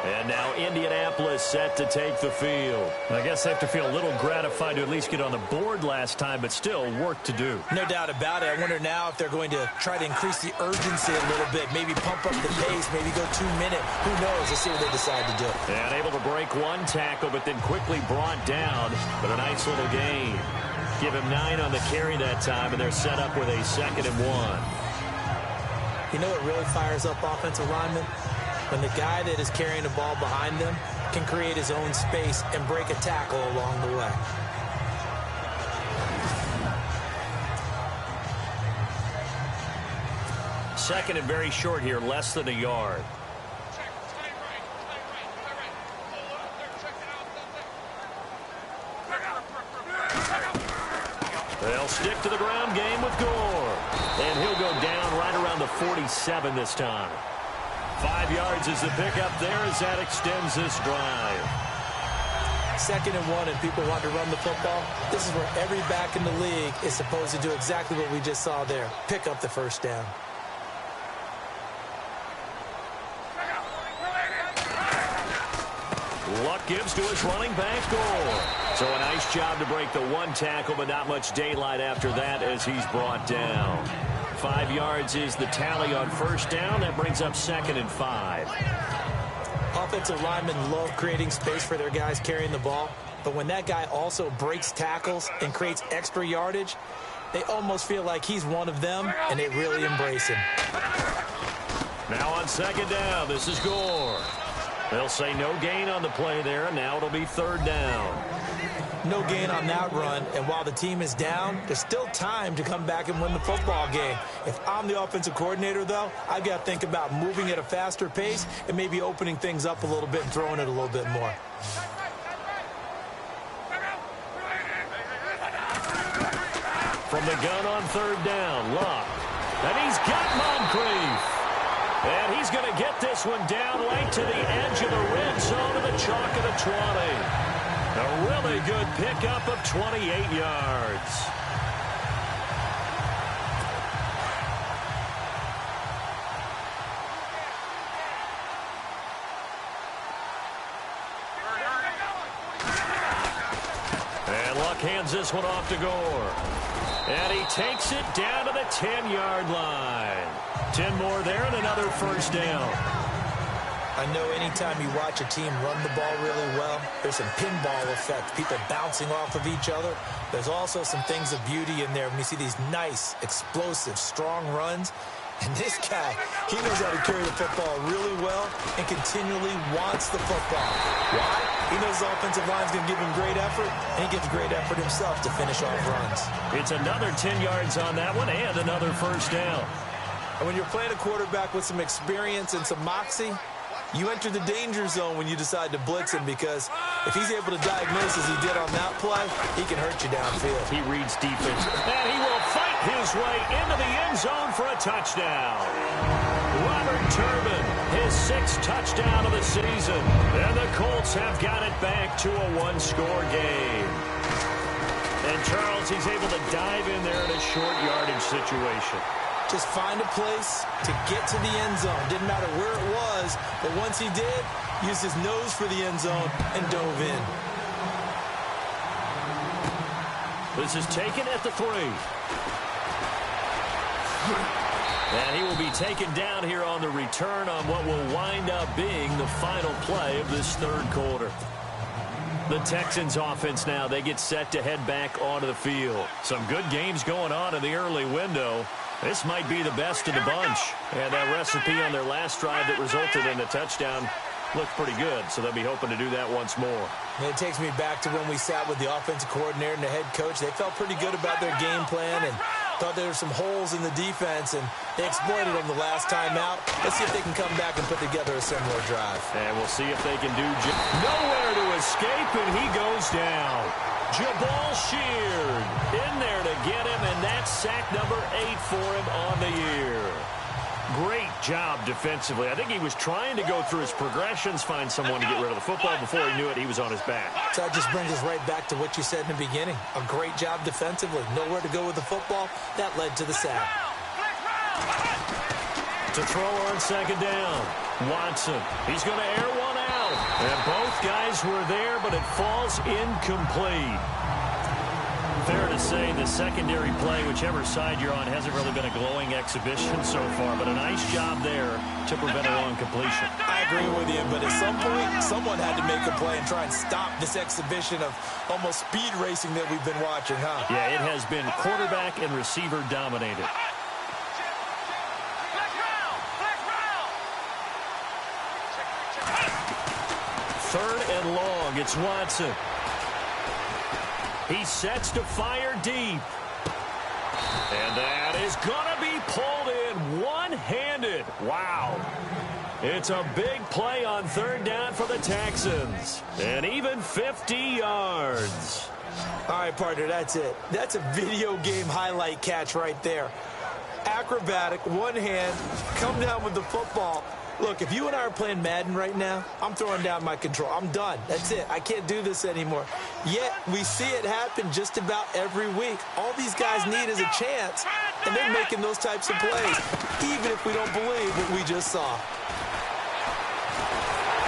And now Indianapolis set to take the field. I guess they have to feel a little gratified to at least get on the board last time, but still work to do.
No doubt about it. I wonder now if they're going to try to increase the urgency a little bit, maybe pump up the pace, maybe go 2-minute. Who knows? Let's see what they decide to do.
And able to break one tackle, but then quickly brought down. But a nice little gain. Give him 9 on the carry that time, and they're set up with a 2nd and 1.
You know what really fires up offensive linemen? When the guy that is carrying the ball behind them can create his own space and break a tackle along the way.
Second and very short here, less than a yard. They'll stick to the ground game with Gore. And he'll go down right around the 47 this time. 5 yards is the pickup there as that extends this drive.
2nd and 1 and people want to run the football. This is where every back in the league is supposed to do exactly what we just saw there. Pick up the first down.
Luck gives to his running back, Gore. So a nice job to break the one tackle, but not much daylight after that as he's brought down. 5 yards is the tally on first down. That brings up 2nd and 5.
Offensive linemen love creating space for their guys carrying the ball, but when that guy also breaks tackles and creates extra yardage, they almost feel like he's one of them, and they really embrace him.
Now on 2nd down, this is Gore. They'll say no gain on the play there, and now it'll be 3rd down.
No gain on that run, and while the team is down, there's still time to come back and win the football game. If I'm the offensive coordinator, though, I've got to think about moving at a faster pace and maybe opening things up a little bit and throwing it a little bit more.
From the gun on 3rd down, Luck. And he's got Moncrief. And he's going to get this one down right to the edge of the red zone of the chalk of the 20. A really good pickup of 28 yards. And Luck hands this one off to Gore. And he takes it down to the 10-yard line. 10 more there and another first down.
I know anytime you watch a team run the ball really well, there's some pinball effect, people bouncing off of each other. There's also some things of beauty in there when you see these nice, explosive, strong runs. And this guy, he knows how to carry the football really well and continually wants the football. Why? He knows the offensive line's going to give him great effort, and he gives great effort himself to finish off runs.
It's another 10 yards on that one and another first down.
And when you're playing a quarterback with some experience and some moxie, you enter the danger zone when you decide to blitz him, because if he's able to diagnose as he did on that play, he can hurt you downfield.
He reads defense, and he will fight his way into the end zone for a touchdown. Robert Turbin, his 6th touchdown of the season, and the Colts have got it back to a one-score game. And Charles, he's able to dive in there in a short yardage situation.
Just find a place to get to the end zone. Didn't matter where it was, but once he did, used his nose for the end zone and dove in.
This is taken at the 3. And he will be taken down here on the return on what will wind up being the final play of this third quarter. The Texans offense now, they get set to head back onto the field. Some good games going on in the early window. This might be the best of the bunch. And that recipe on their last drive that resulted in a touchdown looked pretty good, so they'll be hoping to do that once more.
And it takes me back to when we sat with the offensive coordinator and the head coach. They felt pretty good about their game plan and thought there were some holes in the defense, and they exploited them the last time out. Let's see if they can come back and put together a similar drive.
And we'll see if they can do nowhere to escape, and he goes down. Jabal Sheard in there to get him, and that's sack number 8 for him on the year. Great job defensively. I think he was trying to go through his progressions, find someone to get rid of the football. Before he knew it, he was on his back.
So that just brings us right back to what you said in the beginning. A great job defensively. Nowhere to go with the football. That led to the sack.
To throw on second down. Watson. He's going to air one out. And both guys were there, but it falls incomplete. Fair to say the secondary play, whichever side you're on, hasn't really been a glowing exhibition so far, but a nice job there to prevent a long completion.
I agree with you, but at some point, someone had to make a play and try and stop this exhibition of almost speed racing that we've been watching, huh?
Yeah, it has been quarterback and receiver dominated. Third and long, it's Watson. He sets to fire deep. And that is going to be pulled in one-handed. Wow. It's a big play on third down for the Texans. And even 50 yards.
All right, partner, that's it. That's a video game highlight catch right there. Acrobatic, one hand, come down with the football. Look, if you and I are playing Madden right now, I'm throwing down my control. I'm done. That's it. I can't do this anymore. Yet, we see it happen just about every week. All these guys need is a chance, and they're making those types of plays, even if we don't believe what we just saw.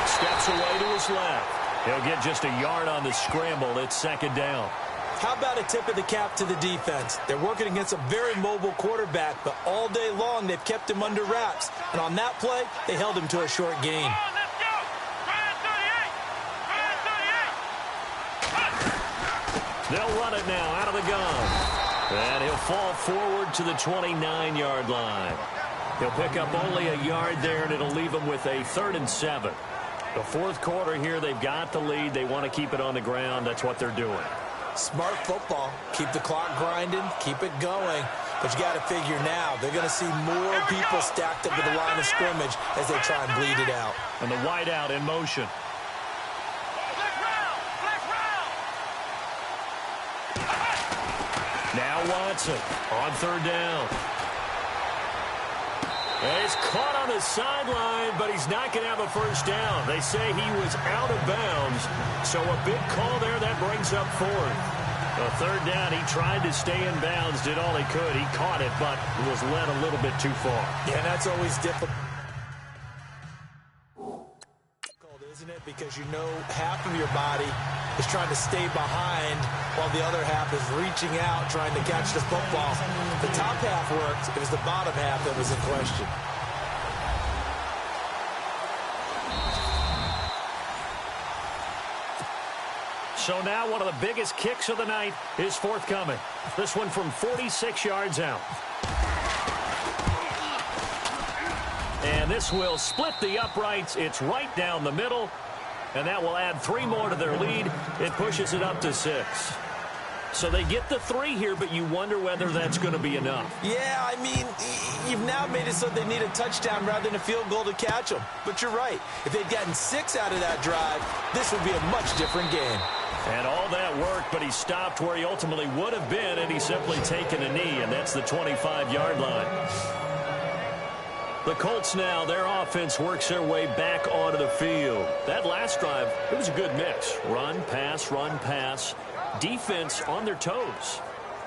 Steps away to his left. He'll get just a yard on the scramble. It's second down.
How about a tip of the cap to the defense? They're working against a very mobile quarterback, but all day long they've kept him under wraps. And on that play, they held him to a short gain.
They'll run it now out of the gun. And he'll fall forward to the 29-yard line. He'll pick up only a yard there, and it'll leave him with a 3rd and 7. The fourth quarter here, they've got the lead. They want to keep it on the ground. That's what they're doing.
Smart football. Keep the clock grinding. Keep it going. But you got to figure now, they're going to see more people stacked up at the line of scrimmage as they try and bleed it out.
And the wideout in motion. Now Watson on third down. And he's caught on the sideline, but he's not going to have a first down. They say he was out of bounds, so a big call there that brings up 4th. A third down, he tried to stay in bounds, did all he could. He caught it, but was led a little bit too far.
Yeah, that's always difficult, isn't it? Because you know half of your body is trying to stay behind while the other half is reaching out, trying to catch the football. The top half worked. It was the bottom half that was in question.
So now one of the biggest kicks of the night is forthcoming. This one from 46 yards out. And this will split the uprights. It's right down the middle. And that will add 3 more to their lead. It pushes it up to 6. So they get the 3 here, but you wonder whether that's going to be enough.
Yeah, I mean, you've now made it so they need a touchdown rather than a field goal to catch them. But you're right. If they'd gotten 6 out of that drive, this would be a much different game.
And all that work, but he stopped where he ultimately would have been, and he's simply taken a knee, and that's the 25-yard line. The Colts now, their offense works their way back onto the field. That last drive, it was a good mix. Run, pass, defense on their toes.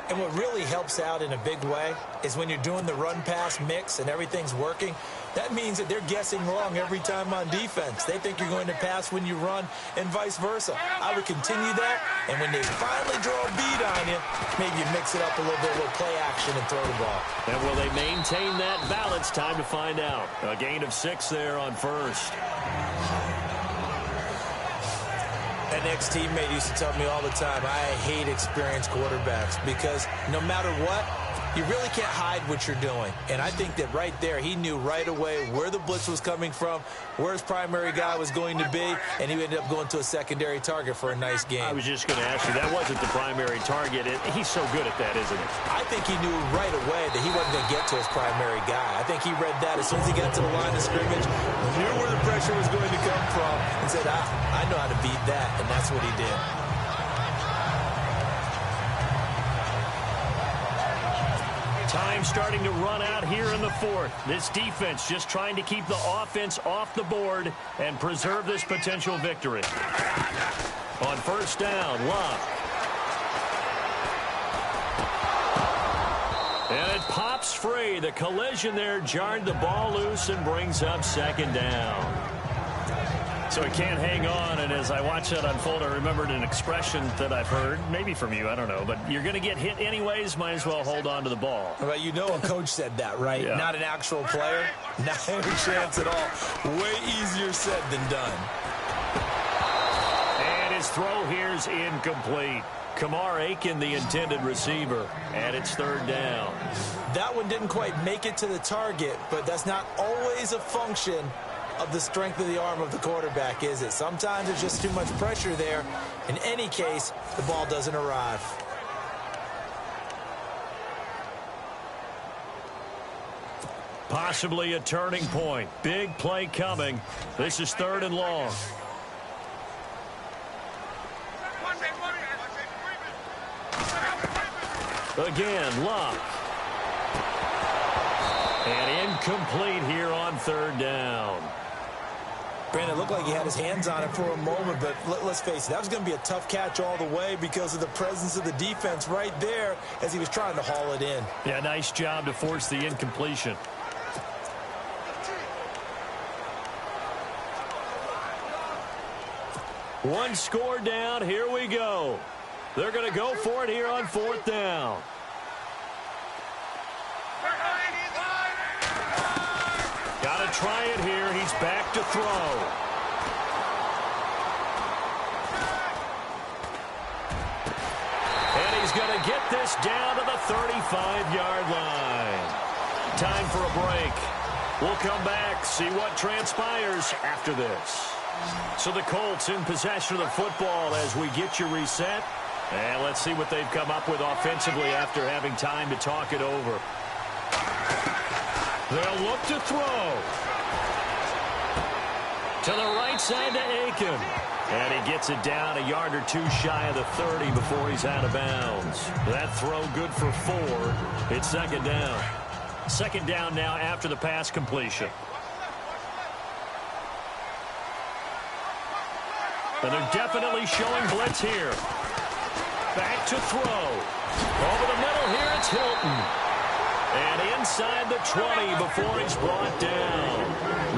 And what really helps out in a big way is when you're doing the run-pass mix and everything's working, that means that they're guessing wrong every time on defense. They think you're going to pass when you run and vice versa. I would continue that, and when they finally draw a beat on you, maybe you mix it up a little bit with play action and throw the ball.
And will they maintain that balance? Time to find out. A gain of 6 there on first.
An ex-teammate used to tell me all the time, I hate experienced quarterbacks because no matter what, you really can't hide what you're doing. And I think that right there, he knew right away where the blitz was coming from, where his primary guy was going to be, and he ended up going to a secondary target for a nice game.
I was just going to ask you, that wasn't the primary target. He's so good at that, isn't he?
I think he knew right away that he wasn't going to get to his primary guy. I think he read that as soon as he got to the line of scrimmage, knew where the pressure was going to come from, and said, I know how to beat that, and that's what he did.
Time starting to run out here in the 4th. This defense just trying to keep the offense off the board and preserve this potential victory. On first down, Locke. And it pops free. The collision there jarred the ball loose and brings up 2nd down. So he can't hang on, and as I watched that unfold, I remembered an expression that I've heard, maybe from you, I don't know, but you're going to get hit anyways, might as well hold on to the ball.
Well, you know a coach said that, right?
Yeah.
Not an actual player. Not any chance at all. Way easier said than done.
And his throw here's incomplete. Kamar Aiken, the intended receiver, and it's 3rd down.
That one didn't quite make it to the target, but that's not always a function of the strength of the arm of the quarterback, is it? Sometimes there's just too much pressure there. In any case, the ball doesn't arrive.
Possibly a turning point. Big play coming. This is 3rd and long. Again, Locke. And incomplete here on 3rd down.
Brandon, it looked like he had his hands on it for a moment, but let's face it, that was going to be a tough catch all the way because of the presence of the defense right there as he was trying to haul it in.
Yeah, nice job to force the incompletion. One score down. Here we go. They're going to go for it here on 4th down. Got to try it here. He's back to throw. And he's going to get this down to the 35-yard line. Time for a break. We'll come back, see what transpires after this. So the Colts in possession of the football as we get you reset. And let's see what they've come up with offensively after having time to talk it over. They'll look to throw. To the right side to Aiken. And he gets it down a yard or two shy of the 30 before he's out of bounds. That throw good for 4. It's 2nd down. 2nd down now after the pass completion. And they're definitely showing blitz here. Back to throw. Over the middle here, it's Hilton. And inside the 20 before he's brought down.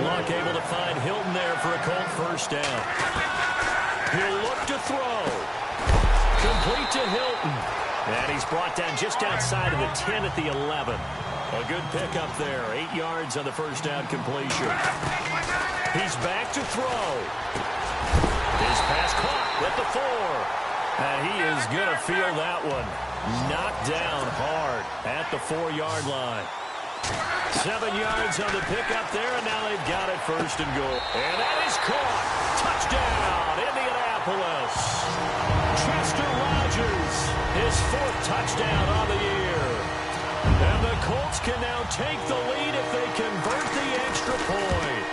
Luck able to find Hilton there for a Colt first down. He'll look to throw. Complete to Hilton. And he's brought down just outside of the 10 at the 11. A good pickup there. 8 yards on the first down completion. He's back to throw. His pass caught at the 4. And he is going to feel that one. Knocked down hard at the 4-yard line. 7 yards on the pickup there, and now they've got it first and goal. And that is caught. Touchdown, Indianapolis. Chester Rogers, his 4th touchdown on the year. And the Colts can now take the lead if they convert the extra point.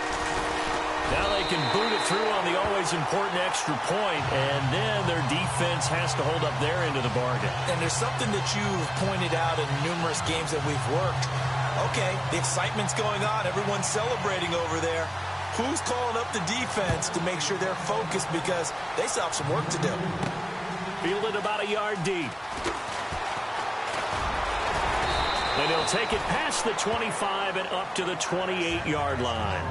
Now they can boot it through on the always important extra point, and then their defense has to hold up their end of the bargain.
And there's something that you've pointed out in numerous games that we've worked. Okay, the excitement's going on. Everyone's celebrating over there. Who's calling up the defense to make sure they're focused, because they still have some work to do.
Fielded about a yard deep. And he'll take it past the 25 and up to the 28-yard line.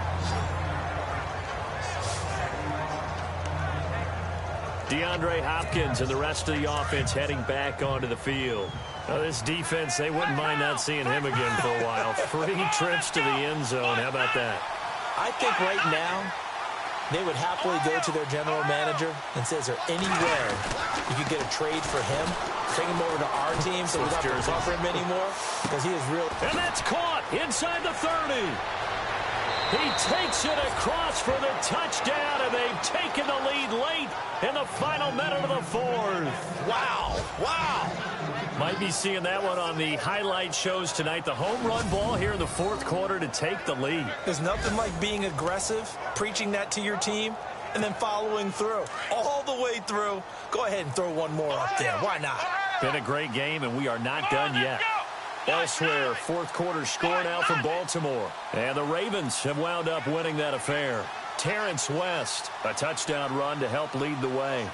DeAndre Hopkins and the rest of the offense heading back onto the field. Now, this defense, they wouldn't mind not seeing him again for a while. 3 trips to the end zone. How about that?
I think right now they would happily go to their general manager and say, is there any way you could get a trade for him? Take him over to our team so we don't have to cover him anymore? Because he is real.
And that's caught inside the 30. He takes it across for the touchdown, and they've taken the lead late in the final minute of the 4th.
Wow. Wow.
Might be seeing that one on the highlight shows tonight. The home run ball here in the 4th quarter to take the lead.
There's nothing like being aggressive, preaching that to your team, and then following through. All the way through. Go ahead and throw one more up there. Why not?
Been a great game, and we are not done yet. Elsewhere, 4th quarter score now from Baltimore. And the Ravens have wound up winning that affair. Terrence West, a touchdown run to help lead the way.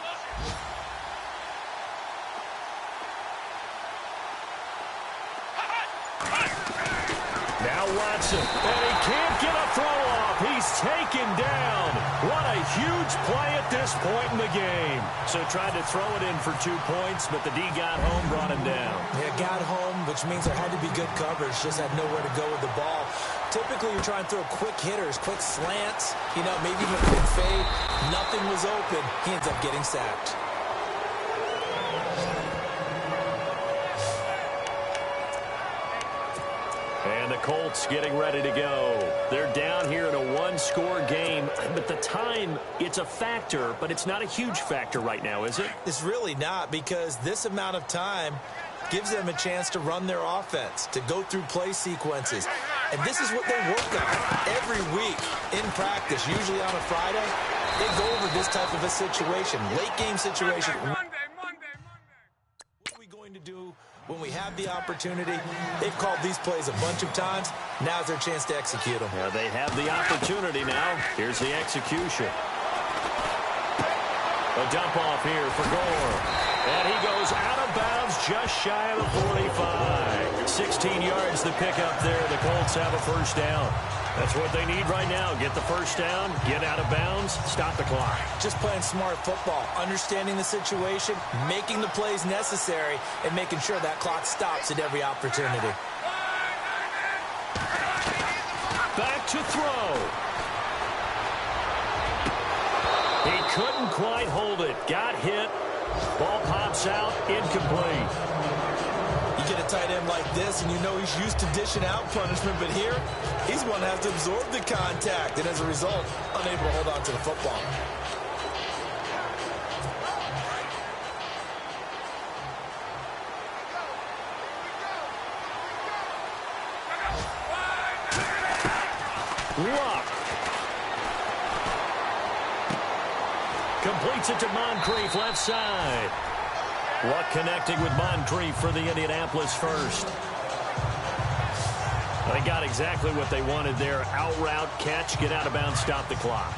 Now Watson, and he can't get a throw off. He's taken down. What a huge play at this point in the game. So tried to throw it in for 2 points, but the D got home, brought him down.
Yeah, got home, which means there had to be good coverage. Just had nowhere to go with the ball. Typically, you're trying to throw quick hitters, quick slants, maybe even a quick fade. Nothing was open. He ends up getting sacked.
And the Colts getting ready to go. They're down here in a 1-score game, but the time, it's a factor, but it's not a huge factor right now, is it?
It's really not, because this amount of time gives them a chance to run their offense, to go through play sequences. And this is what they work on every week in practice, usually on a Friday. They go over this type of a situation, late game situation. Monday. What are we going to do when we have the opportunity? They've called these plays a bunch of times. Now's their chance to execute them.
Yeah, they have the opportunity now. Here's the execution. A dump off here for Gore. And he goes out of bounds just shy of the 45. 16 yards the pickup there. The Colts have a first down. That's what they need right now. Get the first down, get out of bounds, stop the clock.
Just playing smart football, understanding the situation, making the plays necessary, and making sure that clock stops at every opportunity.
Back to throw. He couldn't quite hold it. Got hit. Ball pops out, incomplete.
You get a tight end like this, and you know he's used to dishing out punishment, but here, he's one that has to absorb the contact, and as a result, unable to hold on to the football.
Luck. Completes it to Moncrief, left side. Luck connecting with Moncrief for the Indianapolis first. They got exactly what they wanted there. Out route, catch, get out of bounds, stop the clock.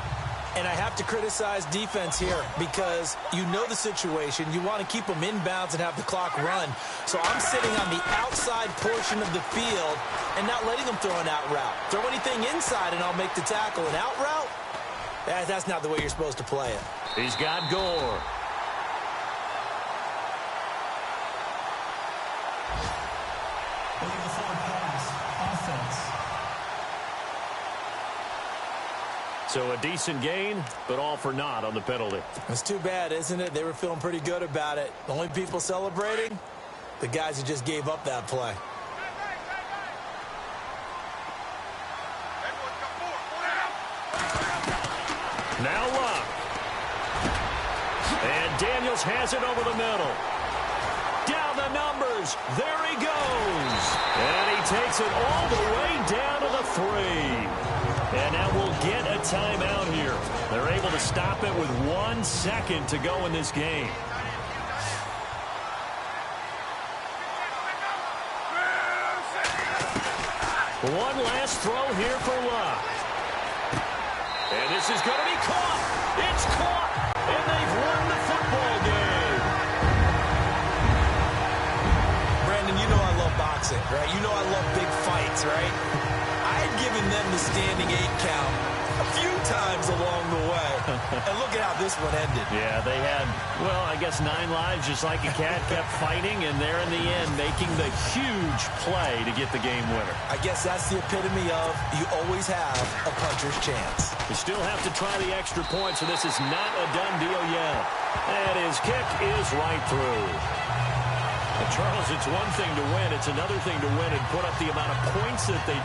And I have to criticize defense here because you know the situation. You want to keep them inbounds and have the clock run. So I'm sitting on the outside portion of the field and not letting them throw an out route. Throw anything inside and I'll make the tackle. An out route? That's not the way you're supposed to play it.
He's got Gore. So a decent gain, but all for naught on the penalty.
It's too bad, isn't it? They were feeling pretty good about it. The only people celebrating, the guys who just gave up that play.
Now Luck. And Daniels has it over the middle. Down the numbers. There he goes. And he takes it all the way down to the 3. And now we'll get a timeout here. They're able to stop it with 1 second to go in this game. One last throw here for Luck. And this is going to be caught. It's caught. And they've won the football game.
Brandon, you know I love boxing, right? You know I love big fights, right? I had given them the standing 8 count a few times along the way. And look at how this one ended.
Yeah, they had, well, I guess 9 lives, just like a cat, kept fighting, and they're in the end making the huge play to get the game winner.
I guess that's the epitome of you always have a puncher's chance.
You still have to try the extra point, so this is not a done deal yet. And his kick is right through. And Charles, it's one thing to win. It's another thing to win and put up the amount of points that they